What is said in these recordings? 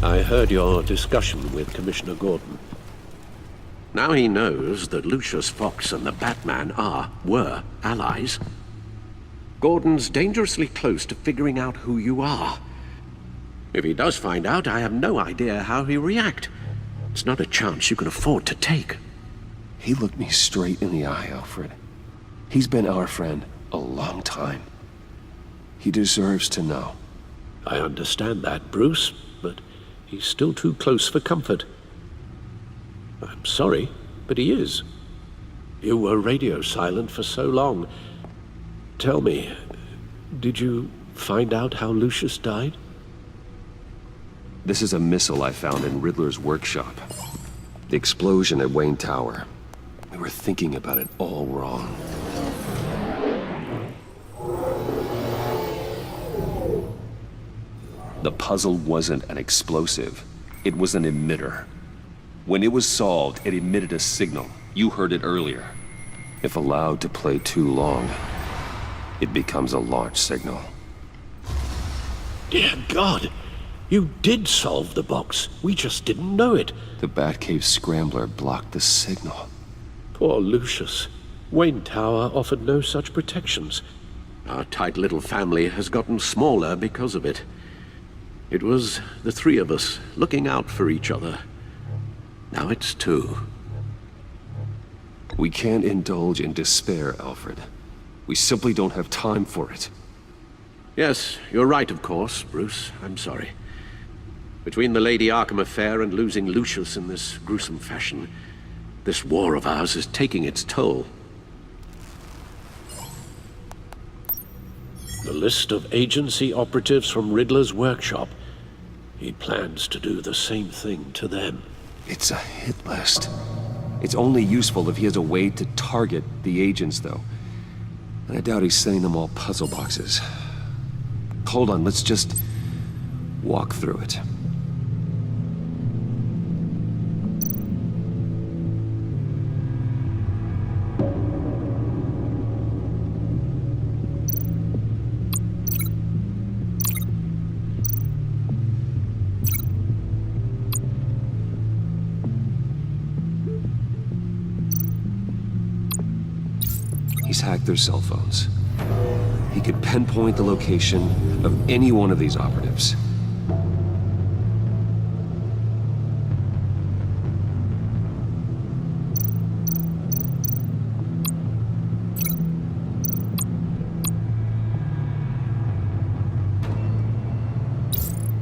I heard your discussion with Commissioner Gordon. Now he knows that Lucius Fox and the Batman were allies. Gordon's dangerously close to figuring out who you are. If he does find out, I have no idea how he'll react. It's not a chance you can afford to take. He looked me straight in the eye, Alfred. He's been our friend a long time. He deserves to know. I understand that, Bruce, but he's still too close for comfort. I'm sorry, but he is. You were radio silent for so long. Tell me, did you find out how Lucius died? This is a missile I found in Riddler's workshop. The explosion at Wayne Tower. We were thinking about it all wrong. The puzzle wasn't an explosive. It was an emitter. When it was solved, it emitted a signal. You heard it earlier. If allowed to play too long, it becomes a launch signal. Dear God! You did solve the box. We just didn't know it. The Batcave scrambler blocked the signal. Poor Lucius. Wayne Tower offered no such protections. Our tight little family has gotten smaller because of it. It was the three of us looking out for each other. Now it's two. We can't indulge in despair, Alfred. We simply don't have time for it. Yes, you're right, of course, Bruce. I'm sorry. Between the Lady Arkham affair and losing Lucius in this gruesome fashion, this war of ours is taking its toll. The list of agency operatives from Riddler's workshop. He plans to do the same thing to them. It's a hit list. It's only useful if he has a way to target the agents, though. And I doubt he's sending them all puzzle boxes. Hold on, let's just walk through it. He's hacked their cell phones. He could pinpoint the location of any one of these operatives.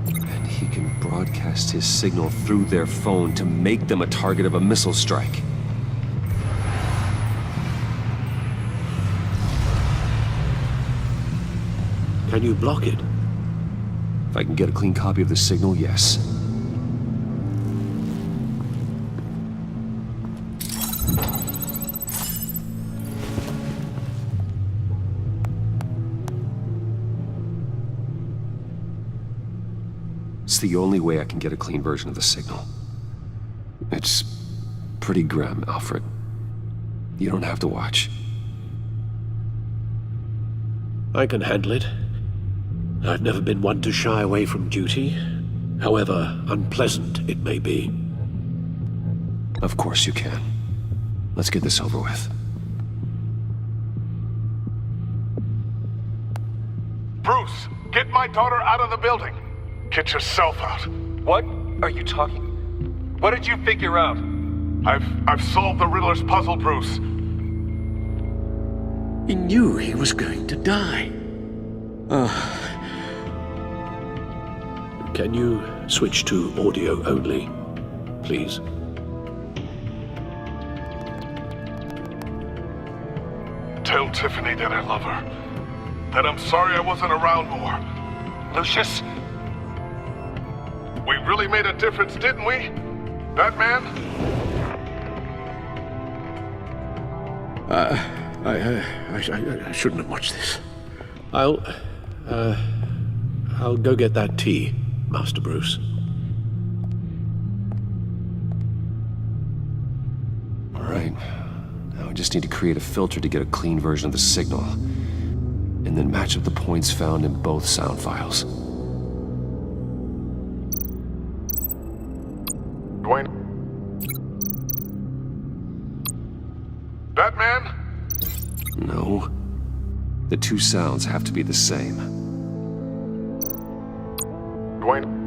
And he can broadcast his signal through their phone to make them a target of a missile strike. Can you block it? If I can get a clean copy of the signal, yes. It's the only way I can get a clean version of the signal. It's pretty grim, Alfred. You don't have to watch. I can handle it. I've never been one to shy away from duty, however unpleasant it may be. Of course you can. Let's get this over with. Bruce, get my daughter out of the building. Get yourself out. What are you talking? What did you figure out? I've solved the Riddler's puzzle, Bruce. He knew he was going to die. Can you switch to audio only, please? Tell Tiffany that I love her. That I'm sorry I wasn't around more. Lucius? We really made a difference, didn't we? Batman? I shouldn't have watched this. I'll go get that tea, Master Bruce. All right. Now I just need to create a filter to get a clean version of the signal, and then match up the points found in both sound files. Dwayne? Batman? No. The two sounds have to be the same. Dwayne?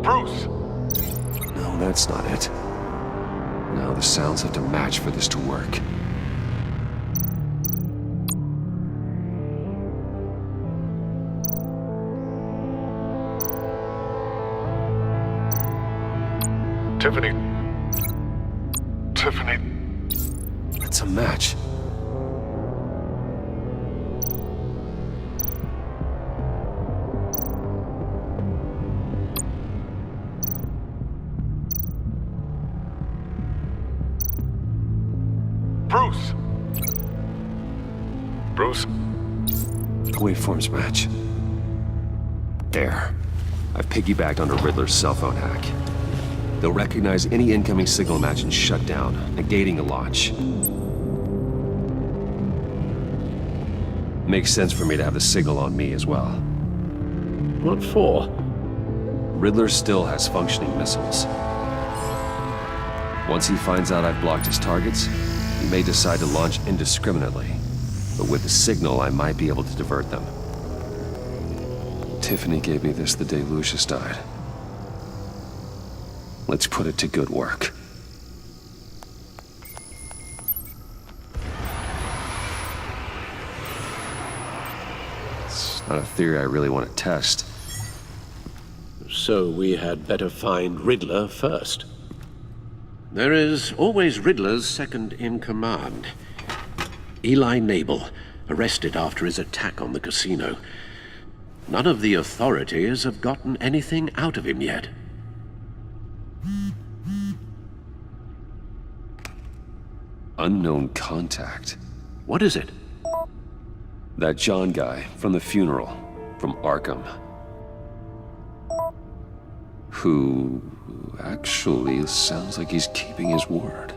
Bruce? No, that's not it. No, the sounds have to match for this to work. Tiffany. Tiffany. It's a match. Bruce. Bruce. The waveforms match. There. I've piggybacked onto Riddler's cell phone hack. They'll recognize any incoming signal match and shut down, negating a launch. Makes sense for me to have the signal on me as well. What for? Riddler still has functioning missiles. Once he finds out I've blocked his targets, he may decide to launch indiscriminately. But with the signal, I might be able to divert them. Tiffany gave me this the day Lucius died. Let's put it to good work. It's not a theory I really want to test. So we had better find Riddler first. There is always Riddler's second in command. Eli Nabel, arrested after his attack on the casino. None of the authorities have gotten anything out of him yet. Unknown contact. What is it? That John guy from the funeral, from Arkham. Who actually sounds like he's keeping his word.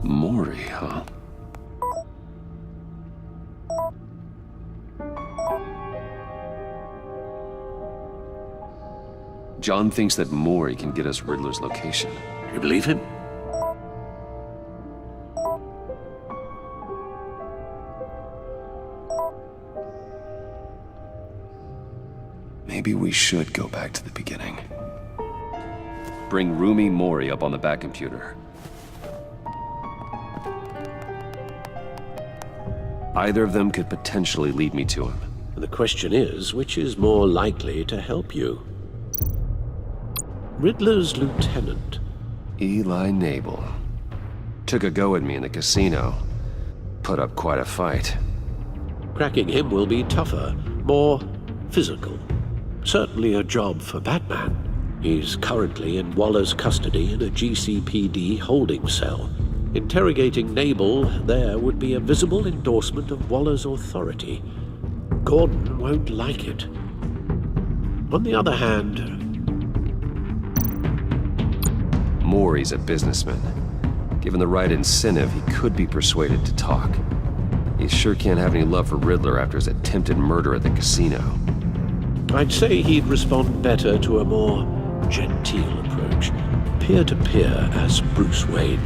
Maury, huh? John thinks that Maury can get us Riddler's location. You believe him? Maybe we should go back to the beginning. Bring Rumi Maury up on the back computer. Either of them could potentially lead me to him. And the question is, which is more likely to help you? Riddler's lieutenant. Eli Nabel. Took a go at me in the casino. Put up quite a fight. Cracking him will be tougher, more physical. Certainly a job for Batman. He's currently in Waller's custody in a GCPD holding cell. Interrogating Nabel there would be a visible endorsement of Waller's authority. Gordon won't like it. On the other hand, Maury's a businessman. Given the right incentive, he could be persuaded to talk. He sure can't have any love for Riddler after his attempted murder at the casino. I'd say he'd respond better to a more genteel approach, peer-to-peer as Bruce Wayne.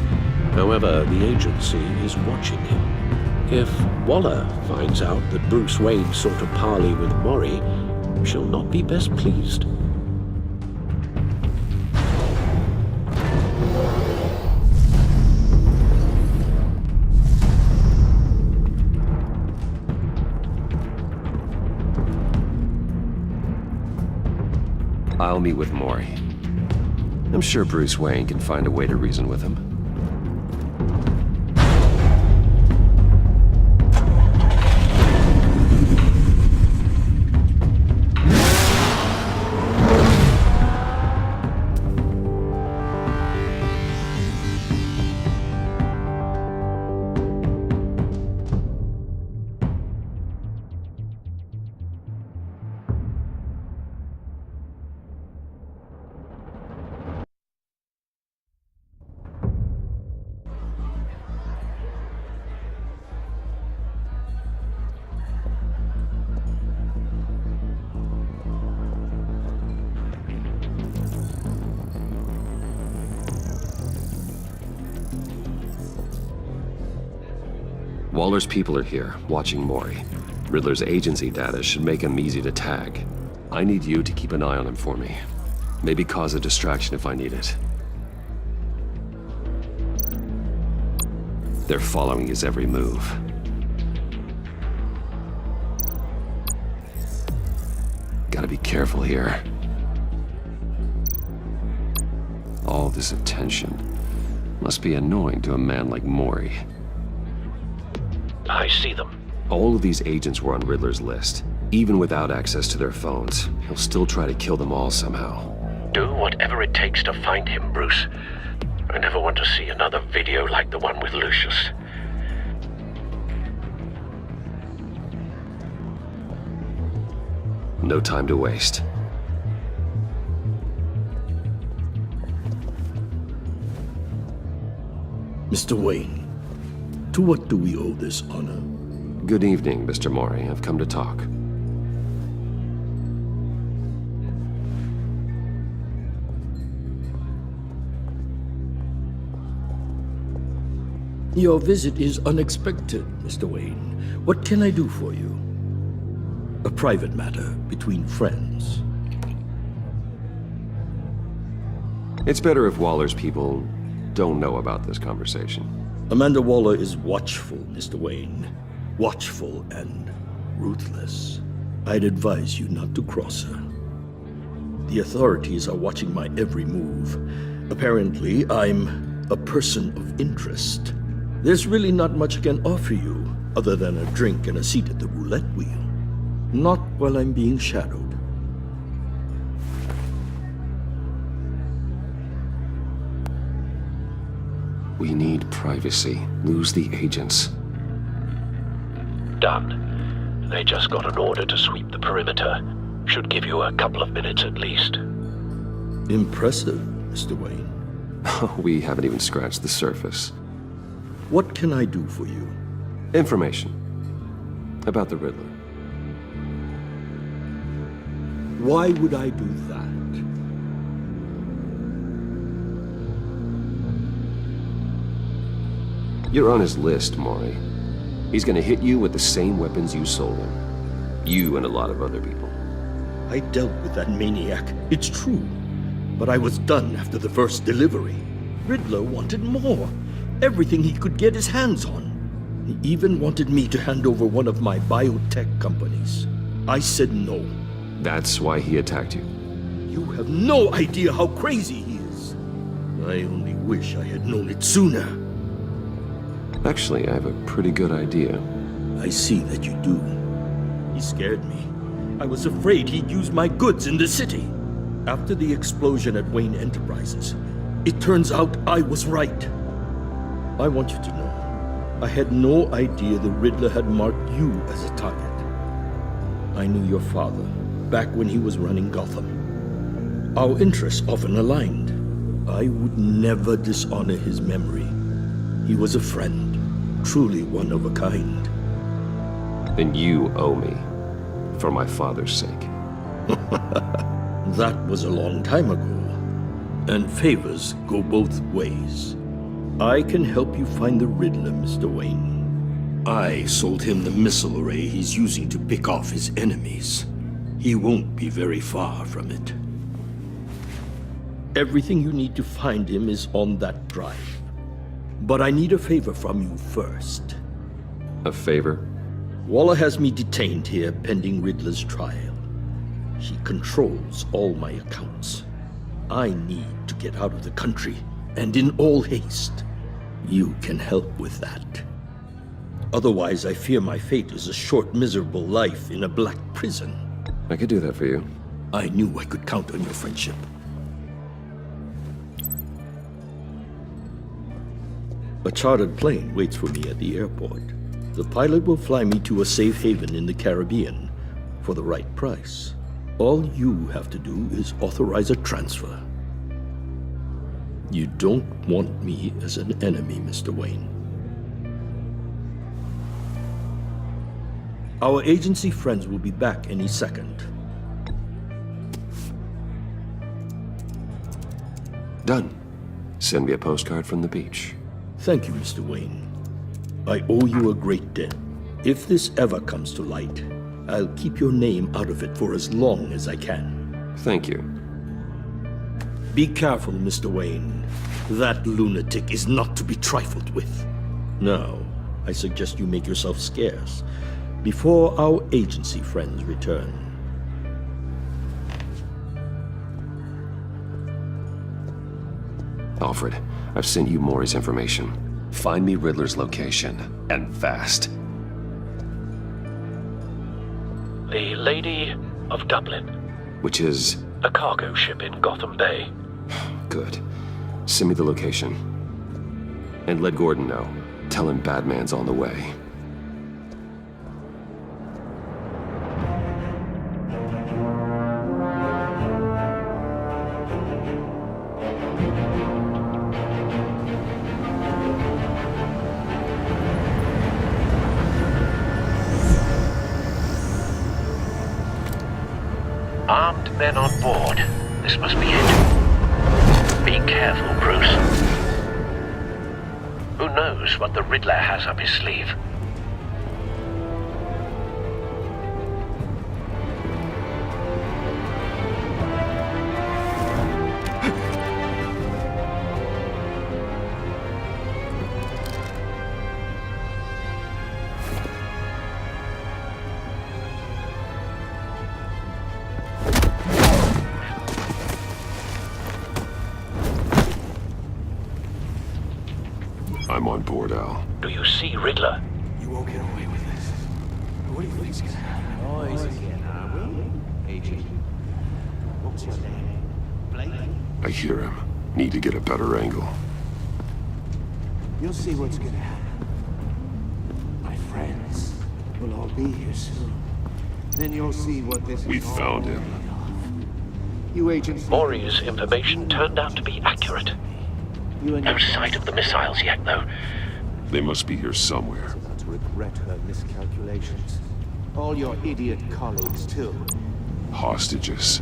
However, the agency is watching him. If Waller finds out that Bruce Wayne sought a parley with Maury, she'll not be best pleased. I'll meet with Maury. I'm sure Bruce Wayne can find a way to reason with him. Waller's people are here, watching Mori. Riddler's agency data should make him easy to tag. I need you to keep an eye on him for me. Maybe cause a distraction if I need it. They're following his every move. Gotta be careful here. All this attention must be annoying to a man like Mori. I see them. All of these agents were on Riddler's list. Even without access to their phones, he'll still try to kill them all somehow. Do whatever it takes to find him, Bruce. I never want to see another video like the one with Lucius. No time to waste. Mr. Wayne, to what do we owe this honor? Good evening, Mr. Mori. I've come to talk. Your visit is unexpected, Mr. Wayne. What can I do for you? A private matter between friends. It's better if Waller's people don't know about this conversation. Amanda Waller is watchful, Mr. Wayne. Watchful and ruthless. I'd advise you not to cross her. The authorities are watching my every move. Apparently, I'm a person of interest. There's really not much I can offer you, other than a drink and a seat at the roulette wheel. Not while I'm being shadowed. We need privacy. Lose the agents. Done. They just got an order to sweep the perimeter. Should give you a couple of minutes at least. Impressive, Mr. Wayne. We haven't even scratched the surface. What can I do for you? Information about the Riddler. Why would I do that? You're on his list, Mori. He's gonna hit you with the same weapons you sold him. You and a lot of other people. I dealt with that maniac, it's true. But I was done after the first delivery. Riddler wanted more. Everything he could get his hands on. He even wanted me to hand over one of my biotech companies. I said no. That's why he attacked you. You have no idea how crazy he is. I only wish I had known it sooner. Actually, I have a pretty good idea. I see that you do. He scared me. I was afraid he'd use my goods in the city. After the explosion at Wayne Enterprises, it turns out I was right. I want you to know, I had no idea the Riddler had marked you as a target. I knew your father back when he was running Gotham. Our interests often aligned. I would never dishonor his memory. He was a friend, truly one of a kind. Then you owe me, for my father's sake. That was a long time ago, and favors go both ways. I can help you find the Riddler, Mr. Wayne. I sold him the missile array he's using to pick off his enemies. He won't be very far from it. Everything you need to find him is on that drive. But I need a favor from you first. A favor? Waller has me detained here pending Riddler's trial. She controls all my accounts. I need to get out of the country, and in all haste. You can help with that. Otherwise, I fear my fate is a short, miserable life in a black prison. I could do that for you. I knew I could count on your friendship. A chartered plane waits for me at the airport. The pilot will fly me to a safe haven in the Caribbean for the right price. All you have to do is authorize a transfer. You don't want me as an enemy, Mr. Wayne. Our agency friends will be back any second. Done. Send me a postcard from the beach. Thank you, Mr. Wayne. I owe you a great debt. If this ever comes to light, I'll keep your name out of it for as long as I can. Thank you. Be careful, Mr. Wayne. That lunatic is not to be trifled with. Now, I suggest you make yourself scarce before our agency friends return. Alfred, I've sent you Maury's information. Find me Riddler's location, and fast. The Lady of Dublin. Which is... A cargo ship in Gotham Bay. Good. Send me the location. And let Gordon know. Tell him Batman's on the way. Armed men on board. This must be it. Be careful, Bruce. Who knows what the Riddler has up his sleeve? I'm on board, Al. Do you see Riddler? You won't get away with this. What do you think's gonna happen? Boys again, are we? Agent. What's your name? Blake? I hear him. Need to get a better angle. You'll see what's gonna happen. My friends will all be here soon. Then you'll see what this We is all found him. made of. You agents... Maury's information turned out to be accurate. You and No your sight of the missiles yet, though. They must be here somewhere. about to regret her miscalculations. All your idiot colleagues, too. Hostages.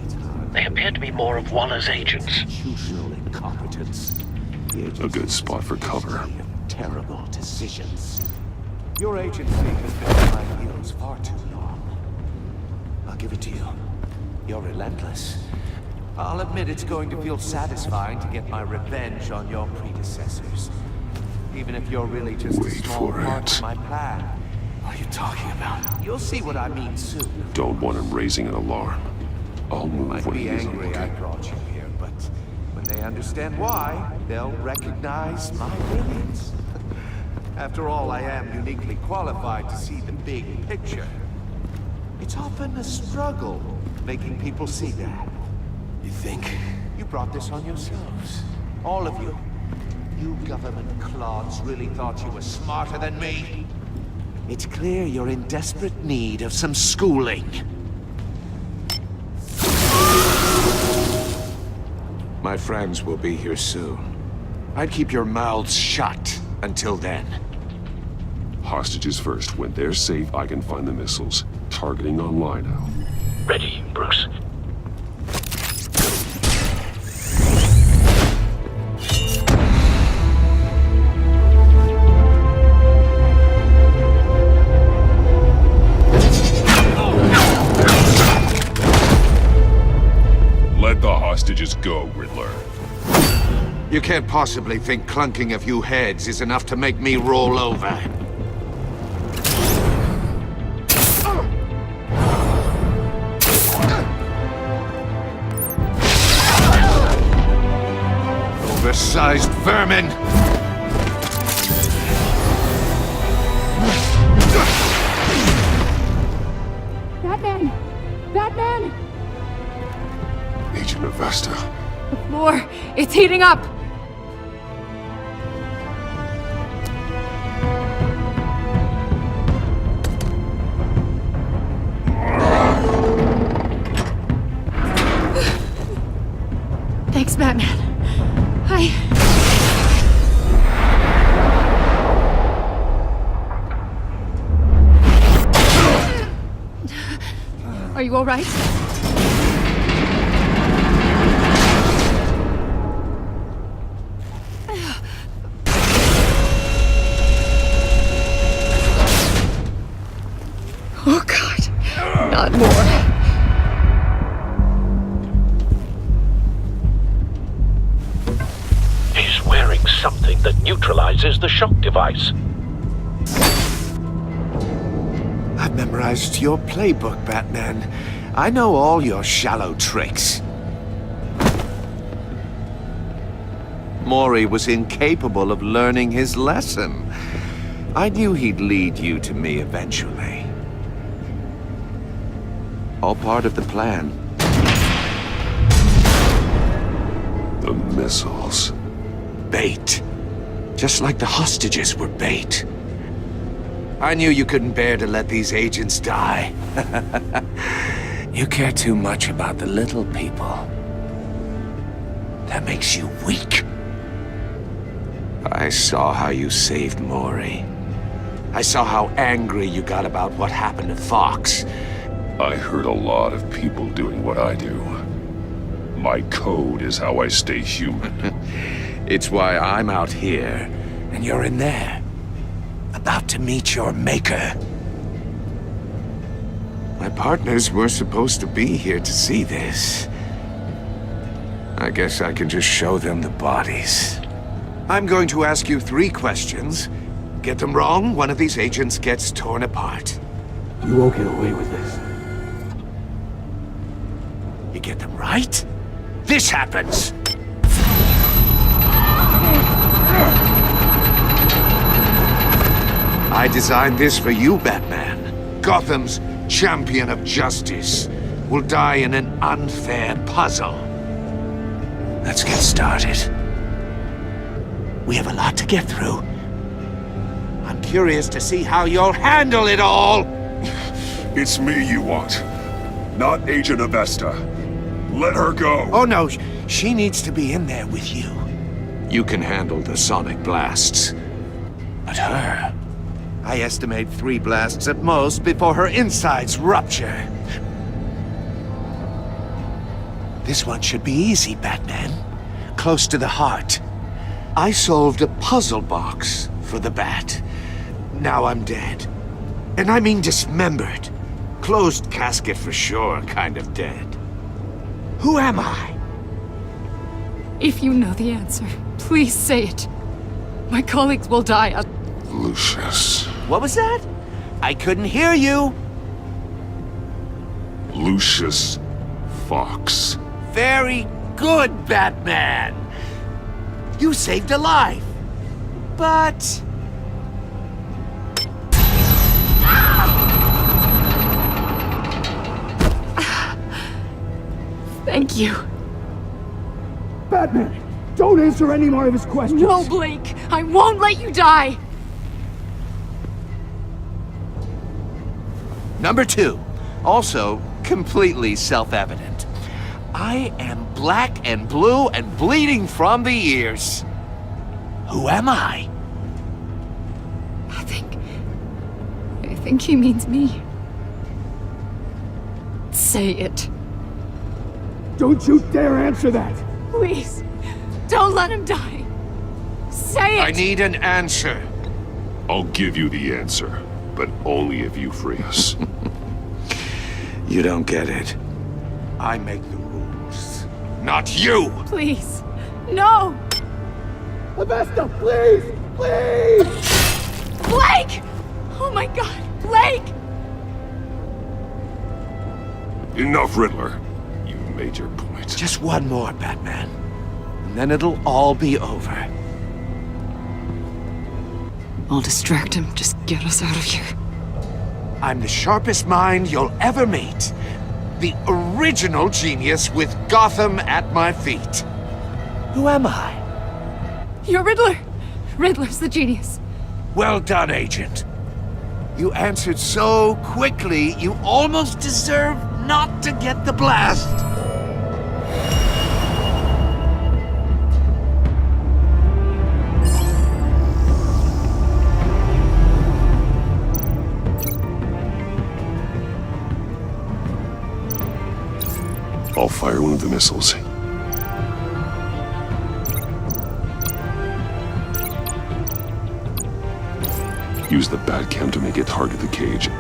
They appear to be more of Waller's agents. Institutional incompetence. The A good spot for cover. Terrible decisions. Your agency has been on my heels far too long. I'll give it to you. You're relentless. I'll admit it's going to feel satisfying to get my revenge on your predecessors. Even if you're really just a Wait small for part it. of my plan. What are you talking about? You'll see what I mean soon. Don't want him raising an alarm. I'll move Might when be he isn't angry I looking. brought you here, but when they understand why, they'll recognize my brilliance. After all, I am uniquely qualified to see the big picture. It's often a struggle making people see that. You think? You brought this on yourselves. All of you. You government clods really thought you were smarter than me. It's clear you're in desperate need of some schooling. My friends will be here soon. I'd keep your mouths shut until then. Hostages first. When they're safe, I can find the missiles. Targeting online now. Ready, Bruce. Let the hostages go, Riddler. You can't possibly think clunking a few heads is enough to make me roll over. Oversized vermin! Batman! Batman! Agent Avesta. The floor, it's heating up! Thanks, Batman. Are you all right? something that neutralizes the shock device. I've memorized your playbook, Batman. I know all your shallow tricks. Mori was incapable of learning his lesson. I knew he'd lead you to me eventually. All part of the plan. The missiles. Bait. Just like the hostages were bait. I knew you couldn't bear to let these agents die. You care too much about the little people. That makes you weak. I saw how you saved Mori. I saw how angry you got about what happened to Fox. I heard a lot of people doing what I do. My code is how I stay human. It's why I'm out here, and you're in there. About to meet your maker. My partners were supposed to be here to see this. I guess I can just show them the bodies. I'm going to ask you 3 questions. Get them wrong, one of these agents gets torn apart. You won't get away with this. You get them right, this happens! I designed this for you, Batman. Gotham's champion of justice will die in an unfair puzzle. Let's get started. We have a lot to get through. I'm curious to see how you'll handle it all! It's me you want, not Agent Avesta. Let her go! Oh no, she needs to be in there with you. You can handle the sonic blasts. But her... I estimate 3 blasts at most before her insides rupture. This one should be easy, Batman. Close to the heart. I solved a puzzle box for the Bat. Now I'm dead. And I mean dismembered. Closed casket for sure, kind of dead. Who am I? If you know the answer, please say it. My colleagues will die. Lucius. What was that? I couldn't hear you. Lucius Fox. Very good, Batman. You saved a life. But... Thank you. Batman, don't answer any more of his questions. No, Blake. I won't let you die. Number 2, also completely self-evident. I am black and blue and bleeding from the ears. Who am I? I think he means me. Say it. Don't you dare answer that! Please, don't let him die. Say it! I need an answer. I'll give you the answer, but only if you free us. You don't get it. I make the rules, not you! Please, no! Avesta, please! Please! Blake! Oh my God, Blake! Enough, Riddler. You made your point. Just one more, Batman. And then it'll all be over. I'll distract him. Just get us out of here. I'm the sharpest mind you'll ever meet. The original genius with Gotham at my feet. Who am I? You're Riddler. Riddler's the genius. Well done, Agent. You answered so quickly, you almost deserve not to get the blast. I'll fire one of the missiles. Use the Batcam to make it target the cage.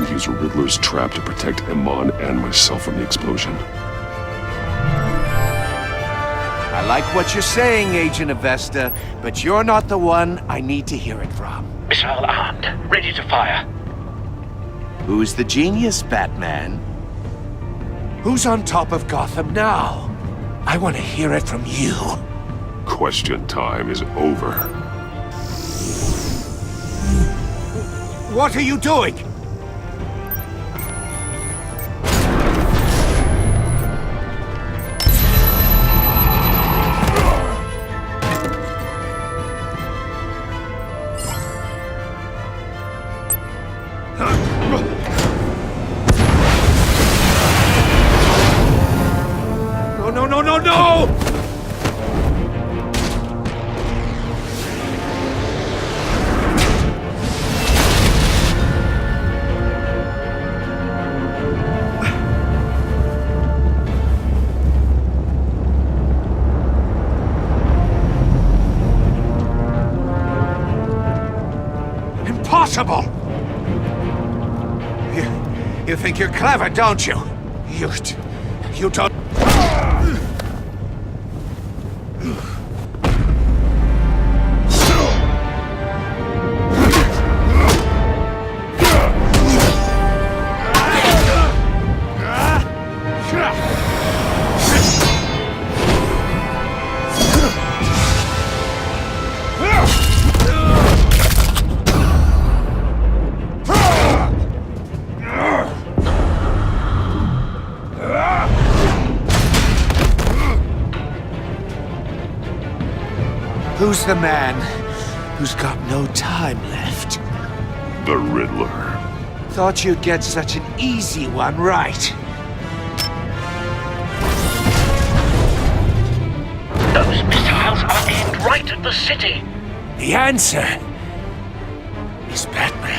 and use Riddler's trap to protect Iman and myself from the explosion. I like what you're saying, Agent Avesta, but you're not the one I need to hear it from. Missile armed, ready to fire. Who's the genius, Batman? Who's on top of Gotham now? I want to hear it from you. Question time is over. What are you doing? No! Impossible! You think you're clever, don't you? You don't... Who's the man who's got no time left? The Riddler. Thought you'd get such an easy one right. Those missiles are aimed right at the city. The answer is Batman.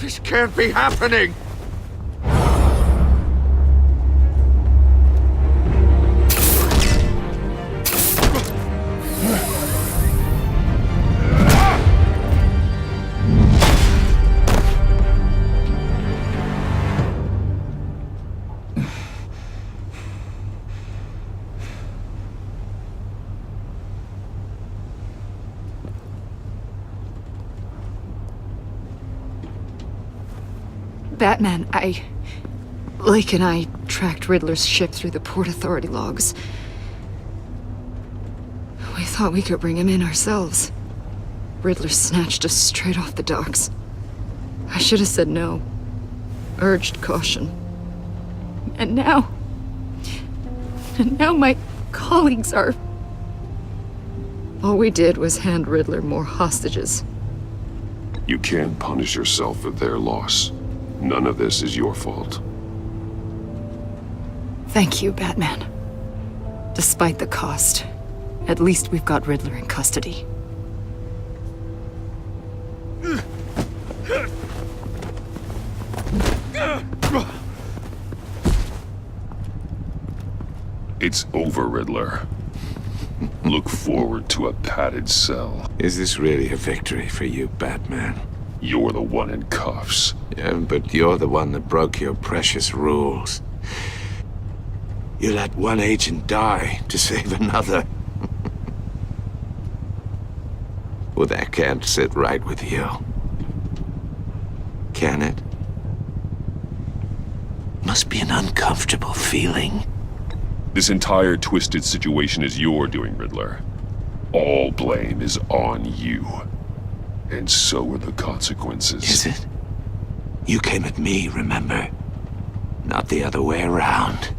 This can't be happening! Batman, Lake and I tracked Riddler's ship through the Port Authority logs. We thought we could bring him in ourselves. Riddler snatched us straight off the docks. I should have said no. Urged caution. And now my colleagues are... All we did was hand Riddler more hostages. You can't punish yourself for their loss. None of this is your fault. Thank you, Batman. Despite the cost, at least we've got Riddler in custody. It's over, Riddler. Look forward to a padded cell. Is this really a victory for you, Batman? You're the one in cuffs. Yeah, but you're the one that broke your precious rules. You let one agent die to save another. Well, that can't sit right with you. Can it? Must be an uncomfortable feeling. This entire twisted situation is your doing, Riddler. All blame is on you. And so are the consequences. Is it? You came at me, remember? not the other way around.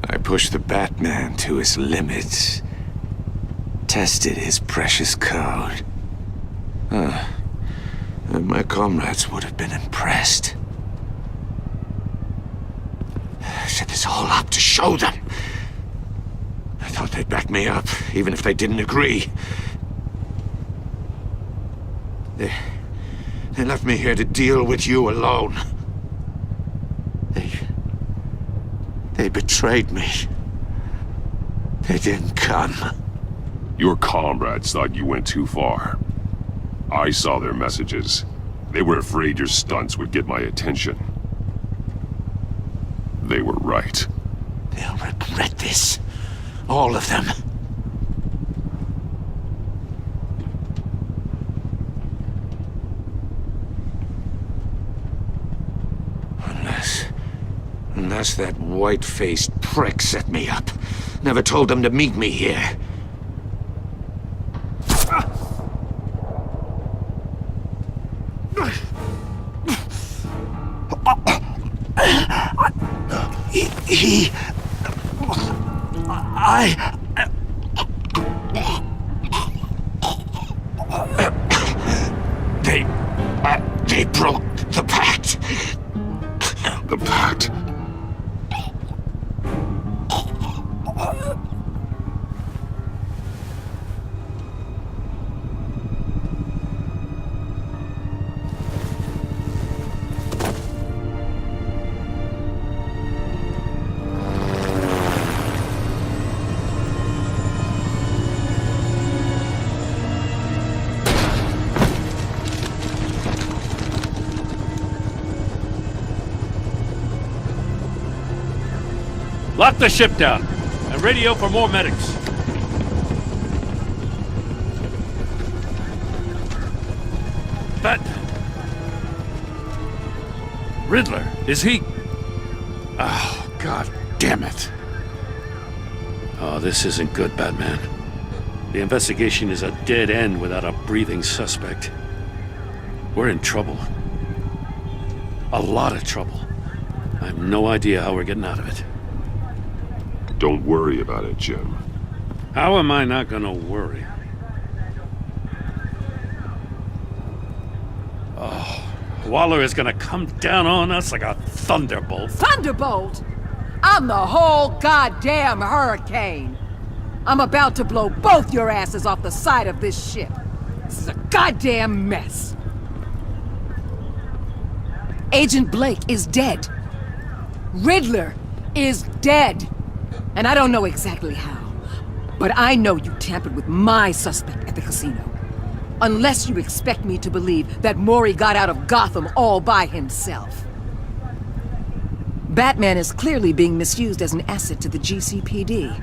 I pushed the Batman to his limits, tested his precious code. And my comrades would have been impressed. I set this all up to show them. I thought they'd back me up, even if they didn't agree. They left me here to deal with you alone. They betrayed me. They didn't come. Your comrades thought you went too far. I saw their messages. They were afraid your stunts would get my attention. They were right. They'll regret this. All of them. Unless that white-faced prick set me up. Never told them to meet me here. They broke the pact. The pact? Lock the ship down and radio for more medics. But Riddler, is he? Oh, God damn it. Oh, this isn't good, Batman. The investigation is a dead end without a breathing suspect. We're in trouble. A lot of trouble. I have no idea how we're getting out of it. Don't worry about it, Jim. How am I not gonna worry? Oh, Waller is gonna come down on us like a thunderbolt. Thunderbolt? I'm the whole goddamn hurricane. I'm about to blow both your asses off the side of this ship. This is a goddamn mess. Agent Blake is dead. Riddler is dead. And I don't know exactly how, but I know you tampered with my suspect at the casino. Unless you expect me to believe that Mori got out of Gotham all by himself. Batman is clearly being misused as an asset to the GCPD.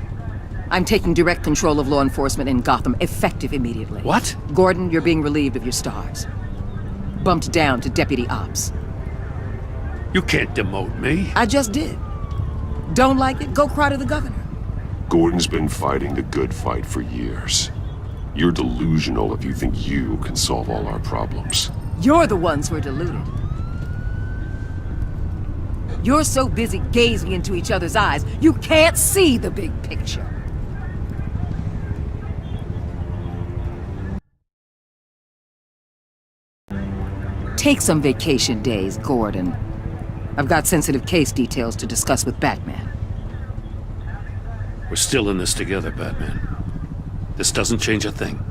I'm taking direct control of law enforcement in Gotham, effective immediately. What? Gordon, you're being relieved of your stars. Bumped down to Deputy Ops. You can't demote me. I just did. Don't like it? Go cry to the governor. Gordon's been fighting the good fight for years. You're delusional if you think you can solve all our problems. You're the ones who are deluded. You're so busy gazing into each other's eyes, you can't see the big picture. Take some vacation days, Gordon. I've got sensitive case details to discuss with Batman. We're still in this together, Batman. This doesn't change a thing.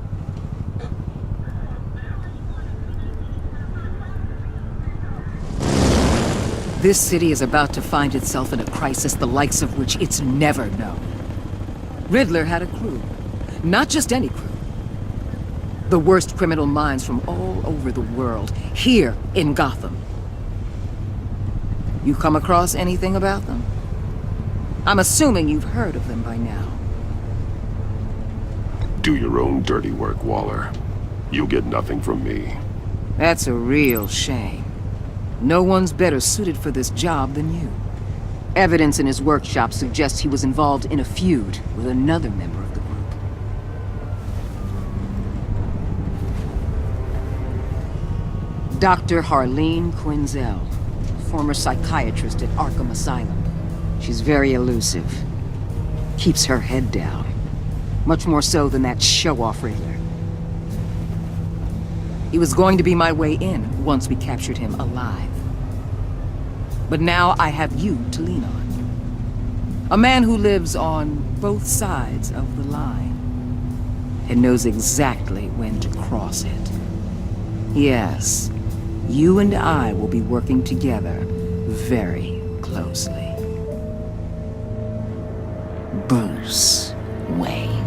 This city is about to find itself in a crisis the likes of which it's never known. Riddler had a crew. Not just any crew. The worst criminal minds from all over the world, here in Gotham. You come across anything about them? I'm assuming you've heard of them by now. Do your own dirty work, Waller. You'll get nothing from me. That's a real shame. No one's better suited for this job than you. Evidence in his workshop suggests he was involved in a feud with another member of the group. Dr. Harleen Quinzel. former psychiatrist at Arkham Asylum. She's very elusive. Keeps her head down. Much more so than that show-off Riddler. He was going to be my way in once we captured him alive. But now I have you to lean on. A man who lives on both sides of the line and knows exactly when to cross it. Yes, you and I will be working together very closely. Bruce Wayne.